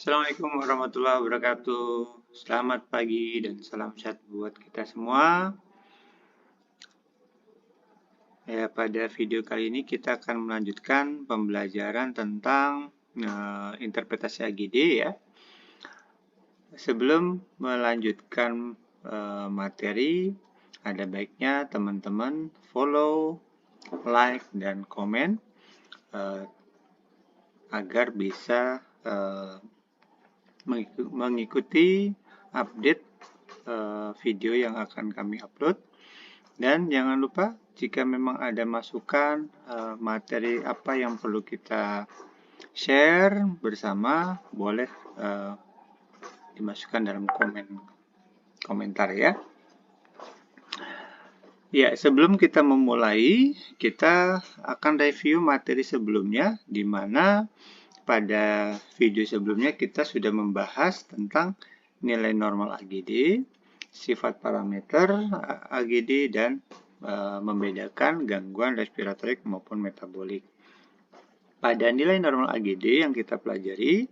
Assalamualaikum warahmatullahi wabarakatuh. Selamat pagi dan salam sehat buat kita semua. Ya, pada video kali ini kita akan melanjutkan pembelajaran tentang interpretasi AGD ya. Sebelum melanjutkan materi, ada baiknya teman-teman follow, like, dan komen agar bisa mengikuti update video yang akan kami upload. Dan jangan lupa jika memang ada masukan materi apa yang perlu kita share bersama, boleh dimasukkan dalam komentar ya. Ya, sebelum kita memulai, kita akan review materi sebelumnya, di mana pada video sebelumnya kita sudah membahas tentang nilai normal AGD, sifat parameter AGD, dan membedakan gangguan respiratorik maupun metabolik. Pada nilai normal AGD yang kita pelajari,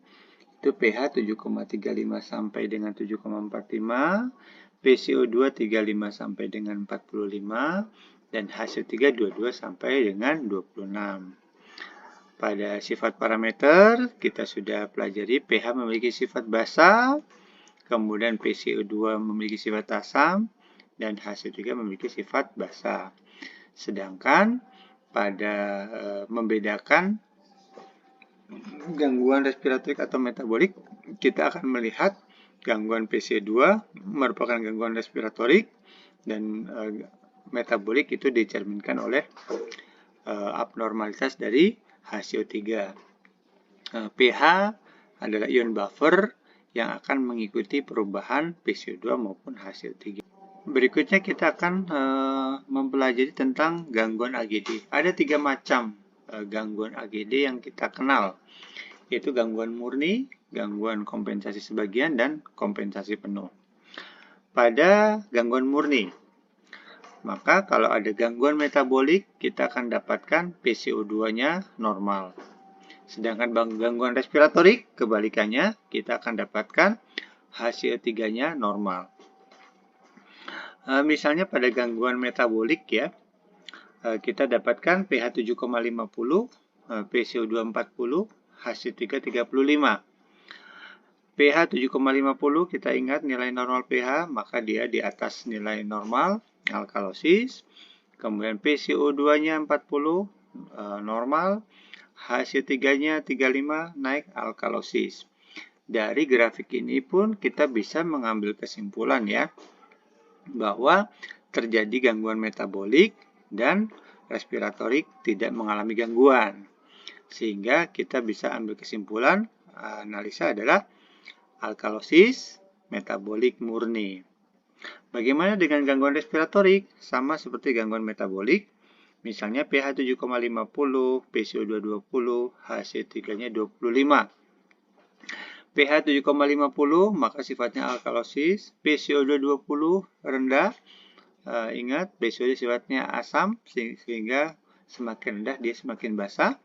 itu pH 7,35 sampai dengan 7,45, PCO2 35 sampai dengan 45, dan HCO3 22 sampai dengan 26. Pada sifat parameter, kita sudah pelajari pH memiliki sifat basa, kemudian PCO2 memiliki sifat asam, dan HCO3 memiliki sifat basa. Sedangkan pada membedakan gangguan respiratorik atau metabolik, kita akan melihat gangguan PCO2 merupakan gangguan respiratorik, dan metabolik itu dicerminkan oleh abnormalitas dari HCO3. pH adalah ion buffer yang akan mengikuti perubahan PCO2 maupun HCO3. Berikutnya kita akan mempelajari tentang gangguan AGD. Ada 3 macam gangguan AGD yang kita kenal, yaitu gangguan murni, gangguan kompensasi sebagian, dan kompensasi penuh. Pada gangguan murni, maka kalau ada gangguan metabolik, kita akan dapatkan PCO2-nya normal. Sedangkan gangguan respiratorik, kebalikannya, kita akan dapatkan HCO3-nya normal. Misalnya pada gangguan metabolik ya, kita dapatkan pH 7,50, PCO2 40, HCO3 35. pH 7,50 kita ingat nilai normal pH, maka dia di atas nilai normal alkalosis. Kemudian PCO2-nya 40 normal, HCO3-nya 35 naik alkalosis. Dari grafik ini pun kita bisa mengambil kesimpulan ya, bahwa terjadi gangguan metabolik dan respiratorik tidak mengalami gangguan. Sehingga kita bisa ambil kesimpulan analisa adalah alkalosis metabolik murni. Bagaimana dengan gangguan respiratorik? Sama seperti gangguan metabolik. Misalnya pH 7,50, PCO2 20, HC3-nya 25. pH 7,50 maka sifatnya alkalosis, PCO2 20 rendah. Ingat, PCO2 sifatnya asam sehingga semakin rendah dia semakin basa,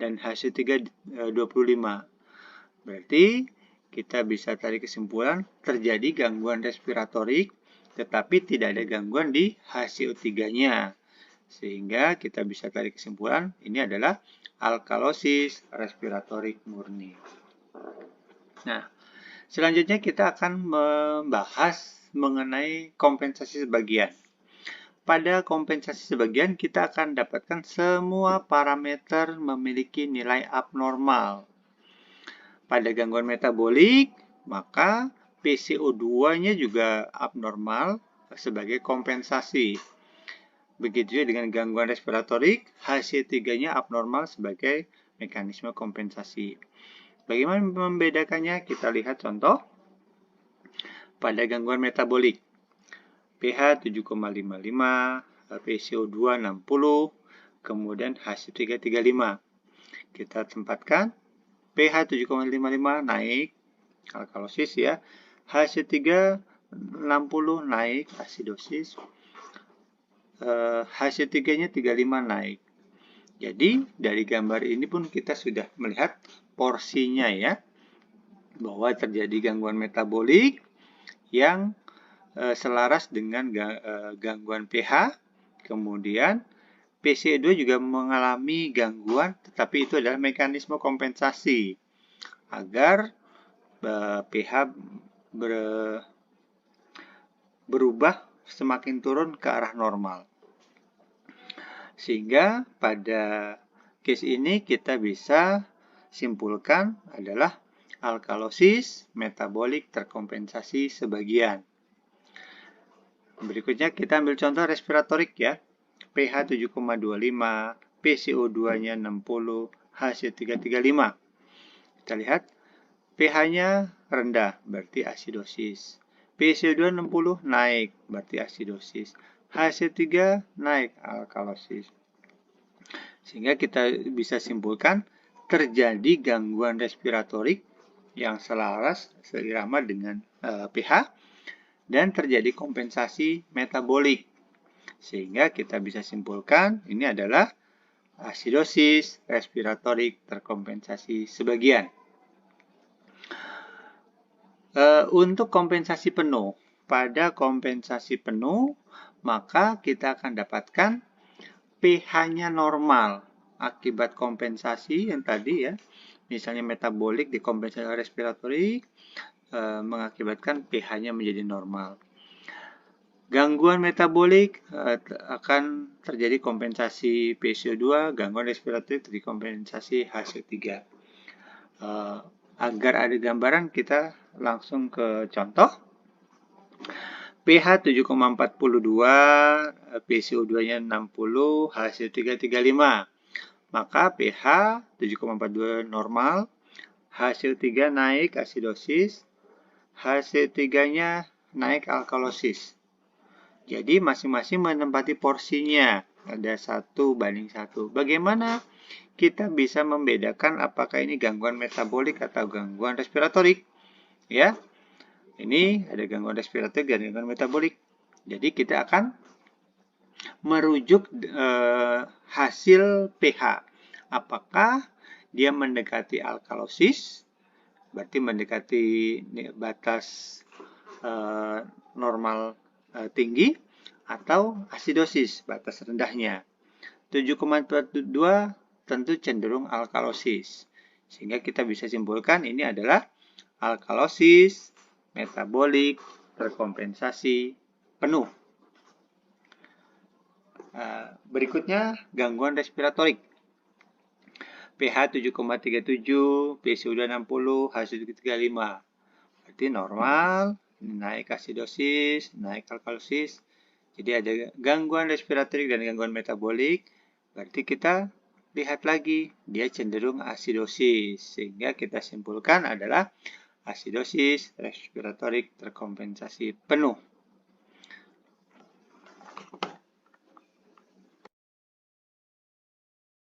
dan HC3 25. Berarti kita bisa tarik kesimpulan terjadi gangguan respiratorik tetapi tidak ada gangguan di HCO3-nya. Sehingga kita bisa tarik kesimpulan ini adalah alkalosis respiratorik murni. Nah, selanjutnya kita akan membahas mengenai kompensasi sebagian. Pada kompensasi sebagian kita akan dapatkan semua parameter memiliki nilai abnormal. Pada gangguan metabolik, maka PCO2-nya juga abnormal sebagai kompensasi. Begitu juga dengan gangguan respiratorik, HC3-nya abnormal sebagai mekanisme kompensasi. Bagaimana membedakannya? Kita lihat contoh. Pada gangguan metabolik, pH 7,55, PCO2 60, kemudian HC3 35. Kita tempatkan pH 7,55 naik alkalosis ya, HC3 60 naik asidosis, HC3-nya 35 naik. Jadi dari gambar ini pun kita sudah melihat porsinya ya. bahwa terjadi gangguan metabolik yang selaras dengan gangguan pH. Kemudian PCO2 juga mengalami gangguan, tetapi itu adalah mekanisme kompensasi agar pH berubah semakin turun ke arah normal. Sehingga pada case ini kita bisa simpulkan adalah alkalosis metabolik terkompensasi sebagian. Berikutnya kita ambil contoh respiratorik ya. pH 7,25, PCO2-nya 60, HC3 35. Kita lihat pH-nya rendah, berarti asidosis. PCO2 60 naik, berarti asidosis. HC3 naik, alkalosis. Sehingga kita bisa simpulkan terjadi gangguan respiratorik yang selaras seirama dengan pH dan terjadi kompensasi metabolik. Sehingga kita bisa simpulkan ini adalah asidosis respiratorik terkompensasi sebagian. Untuk kompensasi penuh, pada kompensasi penuh maka kita akan dapatkan pH-nya normal akibat kompensasi yang tadi ya, misalnya metabolik dikompensasi respiratorik mengakibatkan pH-nya menjadi normal. Gangguan metabolik akan terjadi kompensasi PCO2, gangguan respiratorik terjadi kompensasi HC3. Agar ada gambaran kita langsung ke contoh. pH 7,42, PCO2-nya 60, HC3 35. Maka pH 7,42 normal, HC3 naik asidosis, HC3-nya naik alkalosis. Jadi masing-masing menempati porsinya, ada 1:1. Bagaimana kita bisa membedakan apakah ini gangguan metabolik atau gangguan respiratorik? Ya, ini ada gangguan respiratorik dan gangguan metabolik. Jadi kita akan merujuk hasil pH. Apakah dia mendekati alkalosis, berarti mendekati batas normal tinggi, atau asidosis, batas rendahnya. 7,42 tentu cenderung alkalosis. Sehingga kita bisa simpulkan ini adalah alkalosis metabolik terkompensasi penuh. Berikutnya gangguan respiratorik. pH 7,37, PCO2 60, HC3 35. Berarti normal, naik asidosis, naik alkalosis. Jadi ada gangguan respiratorik dan gangguan metabolik. Berarti kita lihat lagi, dia cenderung asidosis. Sehingga kita simpulkan adalah asidosis respiratorik terkompensasi penuh.